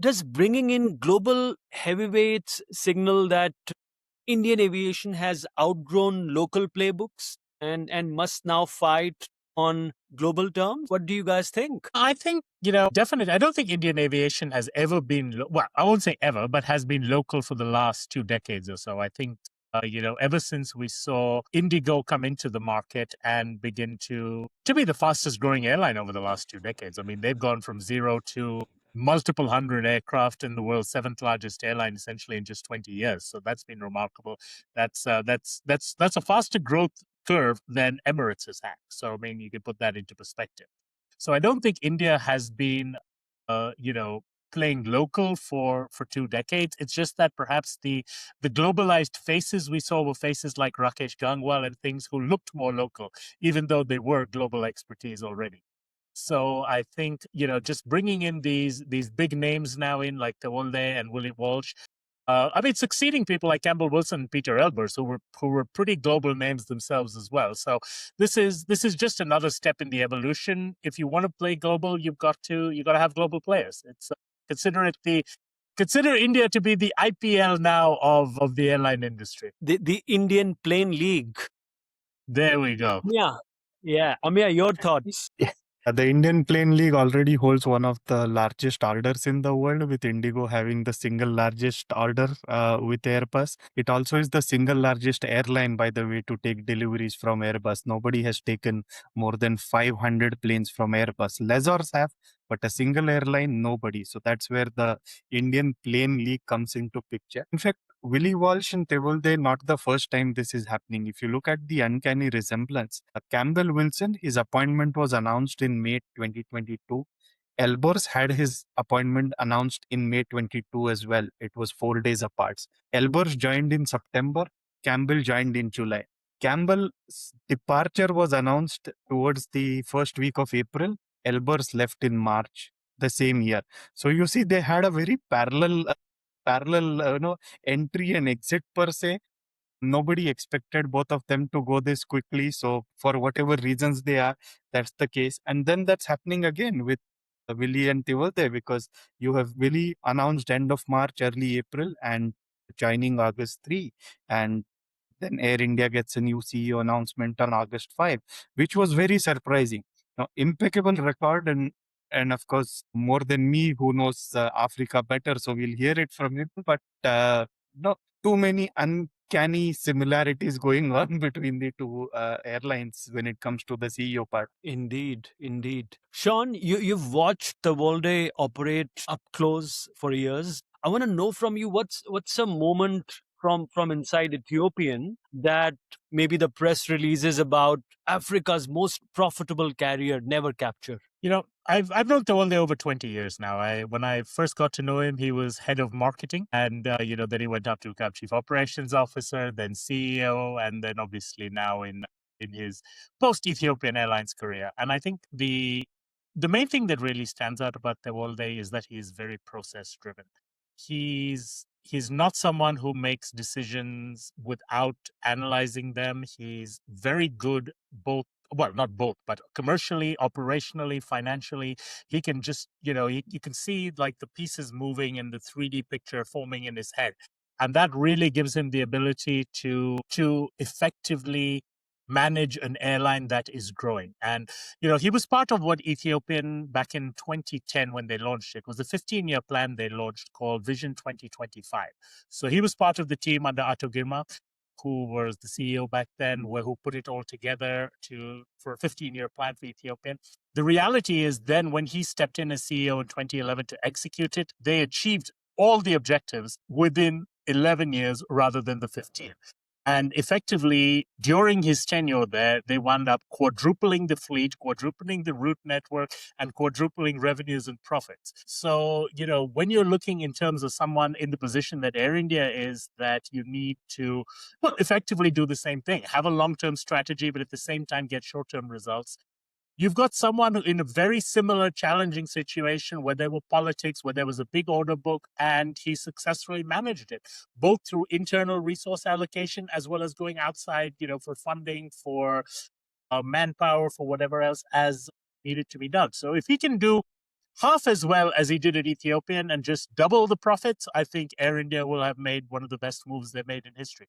Does bringing in global heavyweights signal that Indian aviation has outgrown local playbooks and must now fight on global terms? What do you guys think? I think, definitely. I don't think Indian aviation has ever been, well, I won't say ever, but has been local for the last 2 decades or so. I think, ever since we saw IndiGo come into the market and begin to be the fastest growing airline over the last 2 decades. I mean, they've gone from zero to multiple hundred aircraft in the world's seventh largest airline essentially in just 20 years. So that's been remarkable. That's a faster growth curve than Emirates has had. So I mean, you can put that into perspective. So I don't think India has been, playing local for 2 decades. It's just that perhaps the globalized faces we saw were faces like Rakesh Gangwal and things who looked more local, even though they were global expertise already. So I think, just bringing in these big names now in like Tewolde and Willie Walsh. I mean, succeeding people like Campbell Wilson and Peter Elbers, who were pretty global names themselves as well. So this is just another step in the evolution. If you want to play global, you got to have global players. It's consider India to be the IPL now of the airline industry. The Indian Plane League. There we go. Yeah. Amir, your thoughts? The Indian Plane League already holds one of the largest orders in the world, with IndiGo having the single largest order with Airbus. It also is the single largest airline, by the way, to take deliveries from Airbus. Nobody has taken more than 500 planes from Airbus. Lessors have, but a single airline, nobody. So that's where the Indian Plane League comes into picture. In fact, Willie Walsh and Tewolde, not the first time this is happening. If you look at the uncanny resemblance, Campbell Wilson, his appointment was announced in May 2022. Elbers had his appointment announced in May 22 as well. It was 4 days apart. Elbers joined in September. Campbell joined in July. Campbell's departure was announced towards the first week of April. Elbers left in March the same year. So you see, they had a very parallel entry and exit per se. Nobody expected both of them to go this quickly. So for whatever reasons they are, that's the case. And then that's happening again with Willie and Tewolde, because you have Willie announced end of March, early April, and joining August 3. And then Air India gets a new CEO announcement on August 5, which was very surprising. Now, impeccable record, and of course, more than me, who knows Africa better, so we'll hear it from him. But not too many uncanny similarities going on between the two airlines when it comes to the CEO part. Indeed. Sean, you've watched Tewolde operate up close for years. I want to know from you what's a moment from inside Ethiopian that maybe the press releases about Africa's most profitable carrier never capture. I've known Tewolde over 20 years now. When I first got to know him, he was head of marketing, and then he went up to become chief operations officer, then CEO, and then obviously now in his post Ethiopian Airlines career. And I think the main thing that really stands out about Tewolde is that he is very process driven. He's not someone who makes decisions without analyzing them. He's very good not both, but commercially, operationally, financially. He can just, you can see like the pieces moving and the 3D picture forming in his head. And that really gives him the ability to effectively manage an airline that is growing. And, he was part of what Ethiopian back in 2010 when they launched it was a 15-year plan they launched called Vision 2025. So he was part of the team under Ato Girma, who was the CEO back then, who put it all together for a 15-year plan for Ethiopian. The reality is then when he stepped in as CEO in 2011 to execute it, they achieved all the objectives within 11 years rather than the 15. And effectively, during his tenure there, they wound up quadrupling the fleet, quadrupling the route network, and quadrupling revenues and profits. So, when you're looking in terms of someone in the position that Air India is, that you need to effectively do the same thing, have a long-term strategy, but at the same time get short-term results. You've got someone in a very similar challenging situation where there were politics, where there was a big order book, and he successfully managed it, both through internal resource allocation as well as going outside, for funding, for manpower, for whatever else as needed to be done. So if he can do half as well as he did at Ethiopian and just double the profits, I think Air India will have made one of the best moves they made in history.